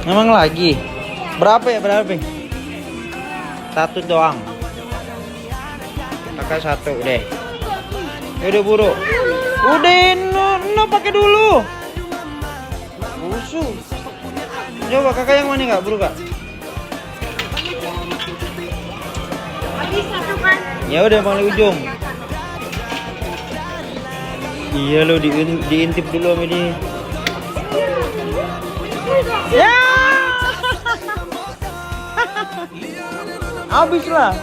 Emang lagi? Berapa ya, berapa? Satu doang. Kakak satu deh. Udah buru. Udah, no pakai dulu. Busuk. Coba kakak yang mana kak, buru kak? Habis satu kan? Ya udah paling ujung. Iya lo diintip dulu sama dia. Ya. Habis lah.